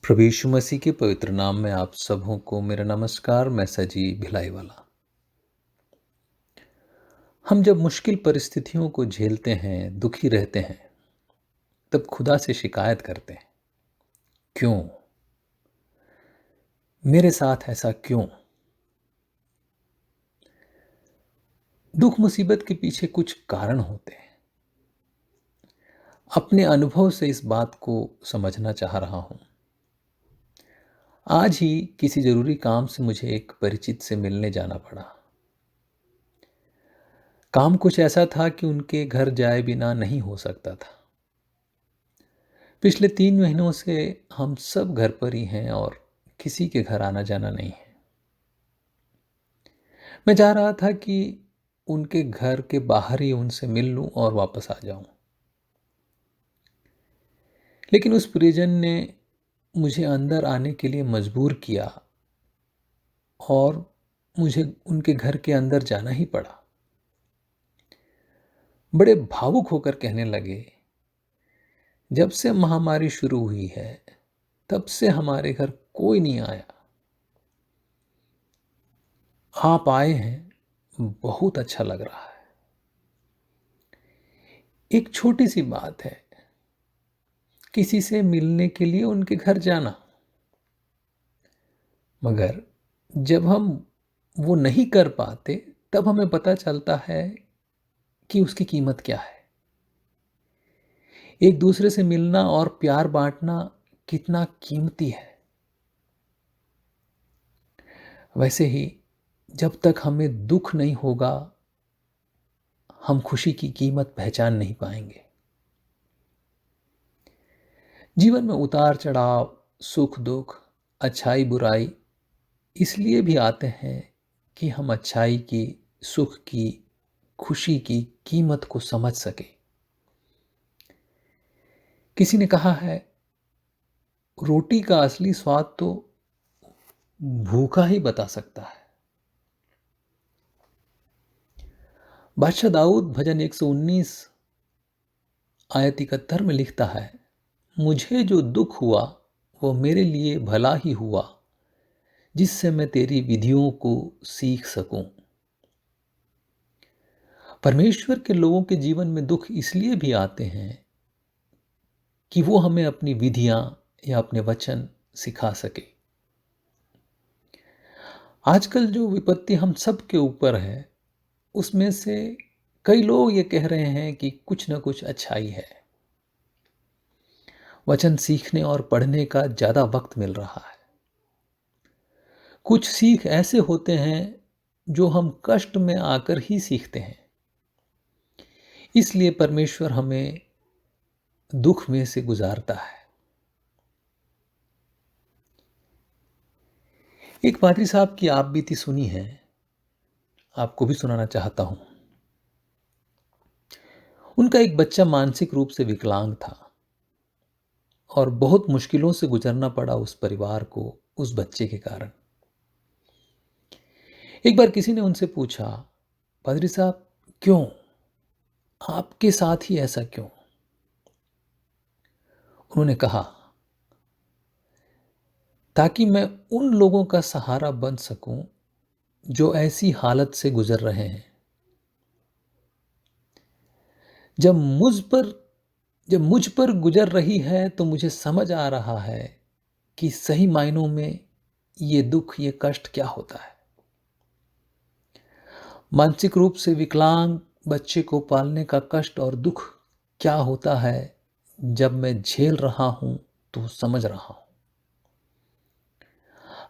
प्रभु यीशु मसीह के पवित्र नाम में आप सबों को मेरा नमस्कार। मैं सजी भिलाई वाला। हम जब मुश्किल परिस्थितियों को झेलते हैं, दुखी रहते हैं, तब खुदा से शिकायत करते हैं, क्यों मेरे साथ ऐसा क्यों? दुख मुसीबत के पीछे कुछ कारण होते हैं। अपने अनुभव से इस बात को समझना चाह रहा हूं। आज ही किसी जरूरी काम से मुझे एक परिचित से मिलने जाना पड़ा। काम कुछ ऐसा था कि उनके घर जाए बिना नहीं हो सकता था। पिछले 3 महीनों से हम सब घर पर ही हैं और किसी के घर आना जाना नहीं है। मैं चाह रहा था कि उनके घर के बाहर ही उनसे मिल लूं और वापस आ जाऊं, लेकिन उस परिजन ने मुझे अंदर आने के लिए मजबूर किया और मुझे उनके घर के अंदर जाना ही पड़ा। बड़े भावुक होकर कहने लगे, जब से महामारी शुरू हुई है तब से हमारे घर कोई नहीं आया। आप आए हैं, बहुत अच्छा लग रहा है। एक छोटी सी बात है, किसी से मिलने के लिए उनके घर जाना, मगर जब हम वो नहीं कर पाते तब हमें पता चलता है कि उसकी कीमत क्या है। एक दूसरे से मिलना और प्यार बांटना कितना कीमती है। वैसे ही जब तक हमें दुख नहीं होगा, हम खुशी की कीमत पहचान नहीं पाएंगे। जीवन में उतार चढ़ाव, सुख दुख, अच्छाई बुराई इसलिए भी आते हैं कि हम अच्छाई की, सुख की, खुशी की कीमत को समझ सके। किसी ने कहा है, रोटी का असली स्वाद तो भूखा ही बता सकता है। बादशाह दाऊद भजन 119 आयत 71 में लिखता है, मुझे जो दुख हुआ वो मेरे लिए भला ही हुआ, जिससे मैं तेरी विधियों को सीख सकूं। परमेश्वर के लोगों के जीवन में दुख इसलिए भी आते हैं कि वो हमें अपनी विधियां या अपने वचन सिखा सके। आजकल जो विपत्ति हम सब के ऊपर है, उसमें से कई लोग ये कह रहे हैं कि कुछ ना कुछ अच्छाई है। वचन सीखने और पढ़ने का ज्यादा वक्त मिल रहा है। कुछ सीख ऐसे होते हैं जो हम कष्ट में आकर ही सीखते हैं। इसलिए परमेश्वर हमें दुख में से गुजारता है। एक पादरी साहब की आप बीती सुनी है, आपको भी सुनाना चाहता हूं। उनका एक बच्चा मानसिक रूप से विकलांग था और बहुत मुश्किलों से गुजरना पड़ा उस परिवार को उस बच्चे के कारण। एक बार किसी ने उनसे पूछा, पादरी साहब क्यों, आपके साथ ही ऐसा क्यों? उन्होंने कहा, ताकि मैं उन लोगों का सहारा बन सकूं जो ऐसी हालत से गुजर रहे हैं। जब मुझ पर गुजर रही है तो मुझे समझ आ रहा है कि सही मायनों में ये दुख, ये कष्ट क्या होता है। मानसिक रूप से विकलांग बच्चे को पालने का कष्ट और दुख क्या होता है, जब मैं झेल रहा हूं तो समझ रहा हूं।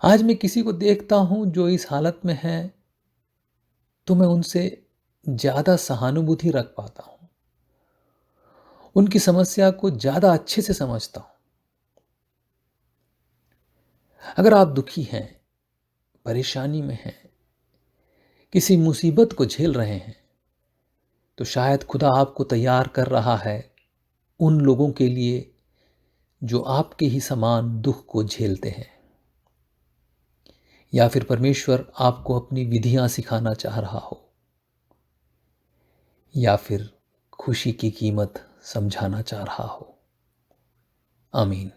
आज मैं किसी को देखता हूं जो इस हालत में है, तो मैं उनसे ज्यादा सहानुभूति रख पाता हूं, उनकी समस्या को ज्यादा अच्छे से समझता हूं। अगर आप दुखी हैं, परेशानी में हैं, किसी मुसीबत को झेल रहे हैं, तो शायद खुदा आपको तैयार कर रहा है उन लोगों के लिए जो आपके ही समान दुख को झेलते हैं। या फिर परमेश्वर आपको अपनी विधियां सिखाना चाह रहा हो, या फिर खुशी की कीमत समझाना चाह रहा हो। आमीन।